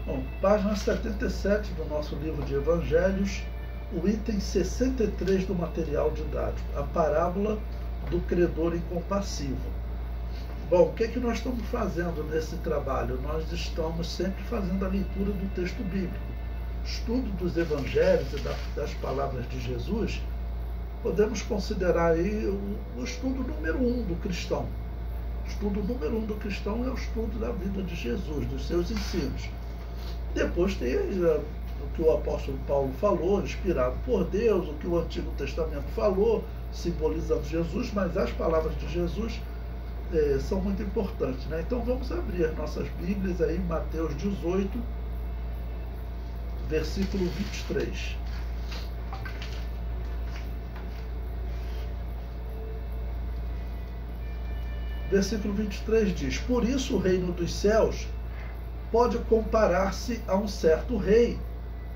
Bom, página 77 do nosso livro de Evangelhos, o item 63 do material didático, a parábola do credor incompassivo. Bom, o que é que nós estamos fazendo nesse trabalho? Nós estamos sempre fazendo a leitura do texto bíblico, estudo dos evangelhos e das palavras de Jesus. Podemos considerar aí o estudo número 1 do cristão. O estudo número 1 do cristão é o estudo da vida de Jesus, dos seus ensinos. Depois tem o que o apóstolo Paulo falou, inspirado por Deus, o que o Antigo Testamento falou, simbolizando Jesus, mas as palavras de Jesus são muito importantes, né? Então vamos abrir as nossas Bíblias aí, Mateus 18, versículo 23. Versículo 23 diz: por isso o reino dos céus pode comparar-se a um certo rei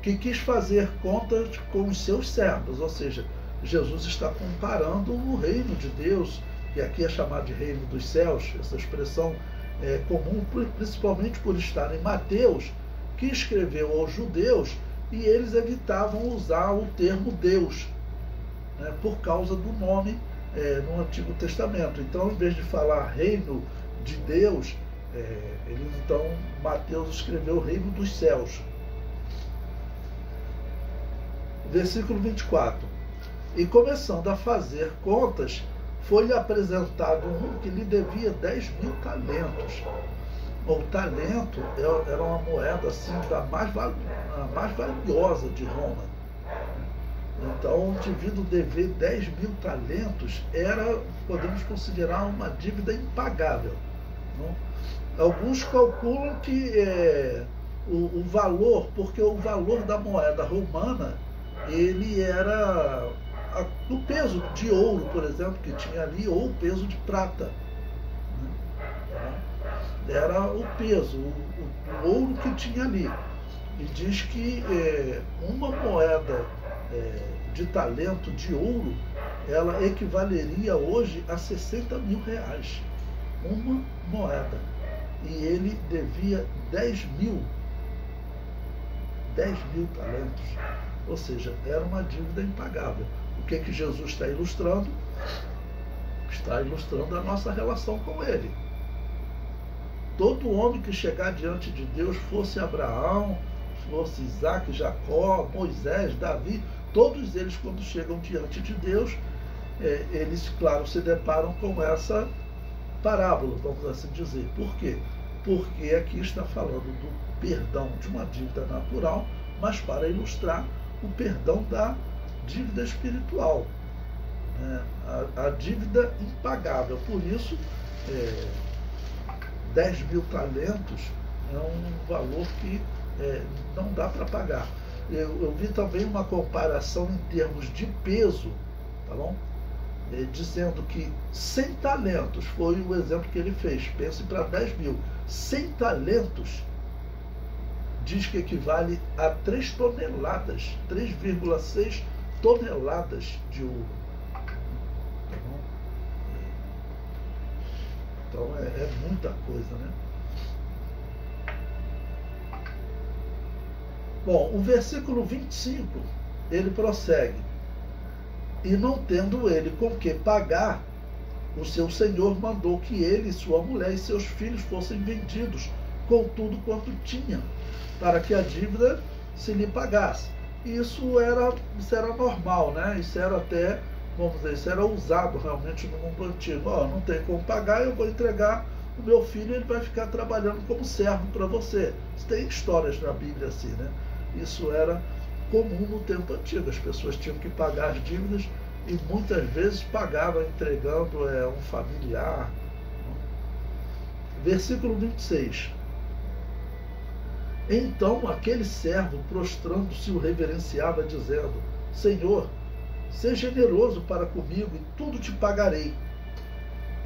que quis fazer contas com os seus servos. Ou seja, Jesus está comparando o reino de Deus, que aqui é chamado de reino dos céus. Essa expressão é comum, principalmente por estar em Mateus, que escreveu aos judeus, e eles evitavam usar o termo Deus, né, por causa do nome no Antigo Testamento. Então, em vez de falar reino de Deus, então Mateus escreveu o reino dos céus. Versículo 24. E começando a fazer contas, foi-lhe apresentado um que lhe devia 10.000 talentos. O talento era uma moeda assim, a mais valiosa de Roma. Então, o indivíduo dever 10.000 talentos podemos considerar uma dívida impagável, não? Alguns calculam que o valor, porque o valor da moeda romana, ele era o peso de ouro, por exemplo, que tinha ali, ou o peso de prata, né? Era o peso, o ouro que tinha ali. E diz que uma moeda de talento de ouro, ela equivaleria hoje a 60.000 reais. Uma moeda. E ele devia 10.000 talentos. Ou seja, era uma dívida impagável. O que que Jesus está ilustrando? Está ilustrando a nossa relação com ele. Todo homem que chegar diante de Deus, fosse Abraão, fosse Isaac, Jacó, Moisés, Davi, todos eles, quando chegam diante de Deus, eles, claro, se deparam com essa parábola, vamos assim dizer. Por quê? Porque aqui está falando do perdão de uma dívida natural, mas para ilustrar o perdão da dívida espiritual, né? A dívida impagável. Por isso, 10.000 talentos é um valor que não dá para pagar. Eu vi também uma comparação em termos de peso, tá bom? Dizendo que 100 talentos foi o exemplo que ele fez. Pense para 10.000. 100 talentos diz que equivale a 3 toneladas, 3,6 toneladas de ouro. Tá bom? Então é muita coisa, né? Bom, o versículo 25, ele prossegue: e não tendo ele com que pagar, o seu senhor mandou que ele, sua mulher e seus filhos fossem vendidos com tudo quanto tinham, para que a dívida se lhe pagasse. Isso era normal, né? Isso era até, vamos dizer, isso era usado realmente no mundo antigo. Não tem como pagar, eu vou entregar o meu filho, ele vai ficar trabalhando como servo para você. Tem histórias na Bíblia assim, né? Isso era comum no tempo antigo. As pessoas tinham que pagar as dívidas e muitas vezes pagavam entregando um familiar. Versículo 26. Então aquele servo, prostrando-se, o reverenciava, dizendo: Senhor, seja generoso para comigo e tudo te pagarei.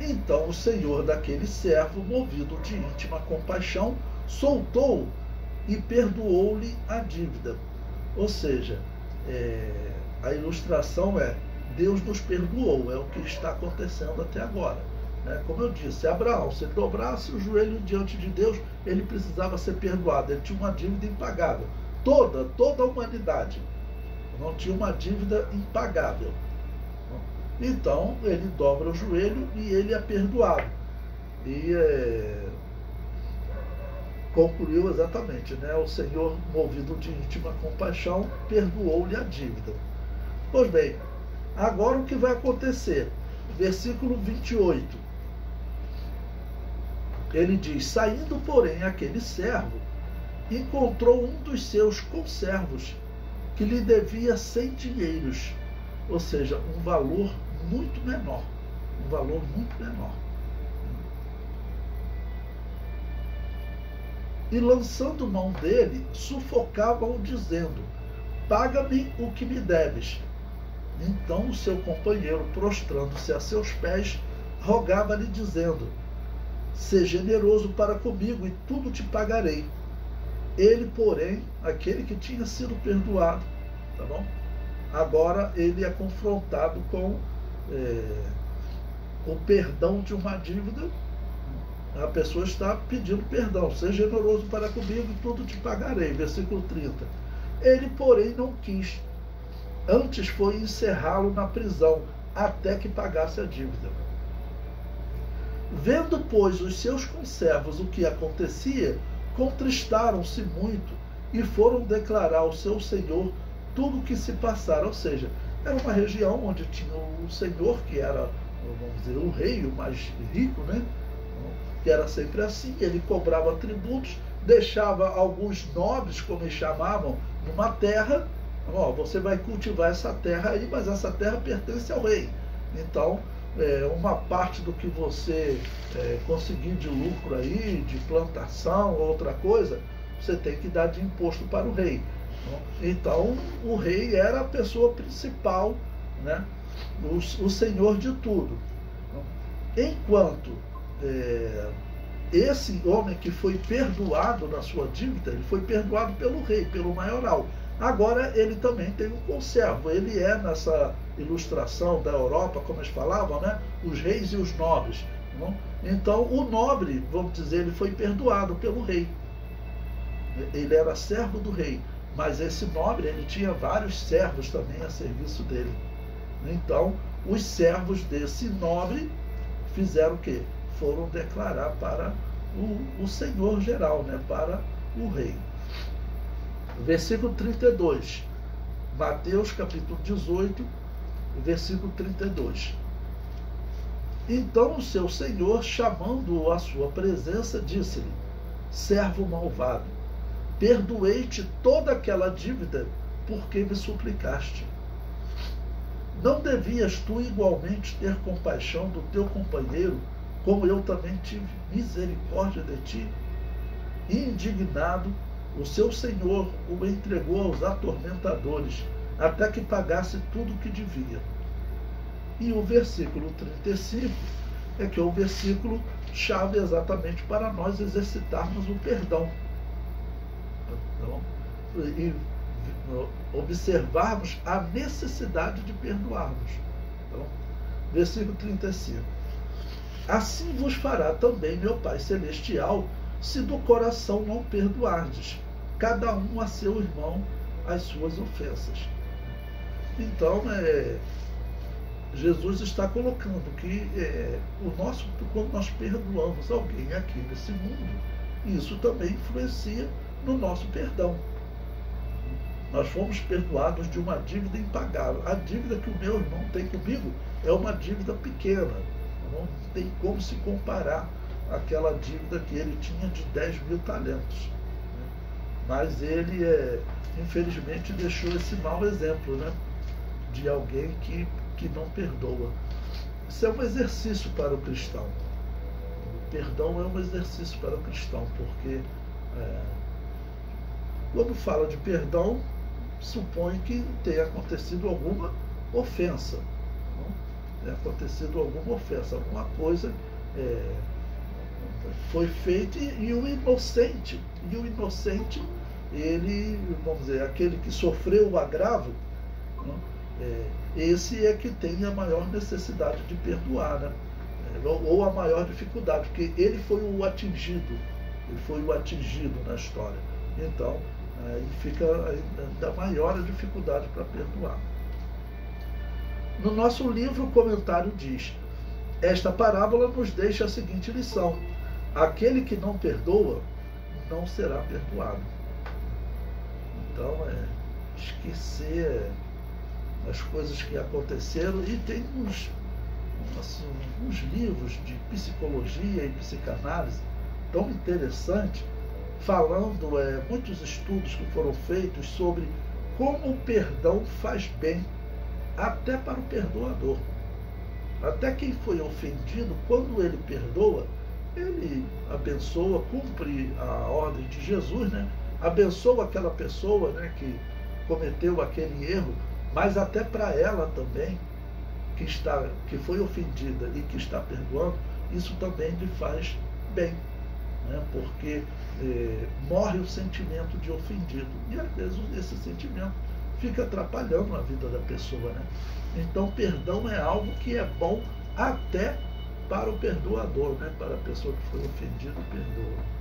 Então o senhor daquele servo, movido de íntima compaixão, soltou-o e perdoou-lhe a dívida. Ou seja, a ilustração Deus nos perdoou, é o que está acontecendo até agora. né? Como eu disse, Abraão, se ele dobrasse o joelho diante de Deus, ele precisava ser perdoado, ele tinha uma dívida impagável. Toda a humanidade não tinha uma dívida impagável. Então, ele dobra o joelho e ele é perdoado. E concluiu exatamente, né? O Senhor, movido de íntima compaixão, perdoou-lhe a dívida. Pois bem, agora o que vai acontecer? Versículo 28. Ele diz: saindo, porém, aquele servo, encontrou um dos seus conservos, que lhe devia 100 dinheiros, ou seja, um valor muito menor. Um valor muito menor. E lançando mão dele, sufocava-o, dizendo: paga-me o que me deves. Então o seu companheiro, prostrando-se a seus pés, rogava-lhe, dizendo: sê generoso para comigo, e tudo te pagarei. Ele, porém, aquele que tinha sido perdoado, tá bom? Agora ele é confrontado com o perdão de uma dívida. A pessoa está pedindo perdão: seja generoso para comigo e tudo te pagarei. Versículo 30. Ele, porém, não quis. Antes foi encerrá-lo na prisão, até que pagasse a dívida. Vendo, pois, os seus conservos o que acontecia, contristaram-se muito e foram declarar ao seu senhor tudo o que se passara. Ou seja, era uma região onde tinha o senhor, que era, vamos dizer, o rei, o mais rico, né? Que era sempre assim. Ele cobrava tributos, deixava alguns nobres, como eles chamavam, numa terra. Ó, você vai cultivar essa terra aí, mas essa terra pertence ao rei. Então, uma parte do que você conseguir de lucro aí, de plantação, outra coisa, você tem que dar de imposto para o rei. Então, o rei era a pessoa principal, né? O senhor de tudo. Enquanto esse homem que foi perdoado na sua dívida, ele foi perdoado pelo rei, pelo maioral. Agora ele também tem um conservo. Ele é, nessa ilustração da Europa, como eles falavam, né? Os reis e os nobres. Não? Então o nobre, vamos dizer, ele foi perdoado pelo rei. Ele era servo do rei. Mas esse nobre, ele tinha vários servos também a serviço dele. Então os servos desse nobre fizeram o quê? Foram declarar para o senhor geral, né? Para o rei. Versículo 32. Mateus capítulo 18, versículo 32. Então o seu senhor, chamando-o à sua presença, disse-lhe: servo malvado, perdoei-te toda aquela dívida porque me suplicaste. Não devias tu igualmente ter compaixão do teu companheiro, como eu também tive misericórdia de ti? E indignado, o seu senhor o entregou aos atormentadores, até que pagasse tudo o que devia. E o versículo 35 é que é o versículo chave exatamente para nós exercitarmos o perdão. Então, e observarmos a necessidade de perdoarmos. Então, versículo 35. Assim vos fará também meu Pai Celestial, se do coração não perdoardes, cada um a seu irmão, as suas ofensas. Então, Jesus está colocando que quando nós perdoamos alguém aqui nesse mundo, isso também influencia no nosso perdão. Nós fomos perdoados de uma dívida impagável. A dívida que o meu irmão tem comigo é uma dívida pequena. Não tem como se comparar àquela dívida que ele tinha de 10.000 talentos. Mas ele, infelizmente, deixou esse mau exemplo, né? De alguém que não perdoa. Isso é um exercício para o cristão. O perdão é um exercício para o cristão, porque quando fala de perdão, supõe que tenha acontecido alguma ofensa. Não? Tenha acontecido alguma ofensa, alguma coisa foi feita, e o inocente, ele, vamos dizer, aquele que sofreu o agravo, esse é que tem a maior necessidade de perdoar, né? ou a maior dificuldade, porque ele foi o atingido, na história. Então, aí fica ainda maior a dificuldade para perdoar. No nosso livro, o comentário diz: esta parábola nos deixa a seguinte lição: aquele que não perdoa não será perdoado. Então, esquecer as coisas que aconteceram. E tem uns livros de psicologia e psicanálise tão interessantes, falando muitos estudos que foram feitos sobre como o perdão faz bem até para o perdoador. Até quem foi ofendido, quando ele perdoa, ele abençoa, cumpre a ordem de Jesus, né? Abençoa aquela pessoa, né, que cometeu aquele erro, mas até para ela também, que foi ofendida e que está perdoando, isso também lhe faz bem, né? Porque morre o sentimento de ofendido, e às vezes esse sentimento fica atrapalhando a vida da pessoa, né? Então, perdão é algo que é bom até para o perdoador, né? Para a pessoa que foi ofendida, perdoa.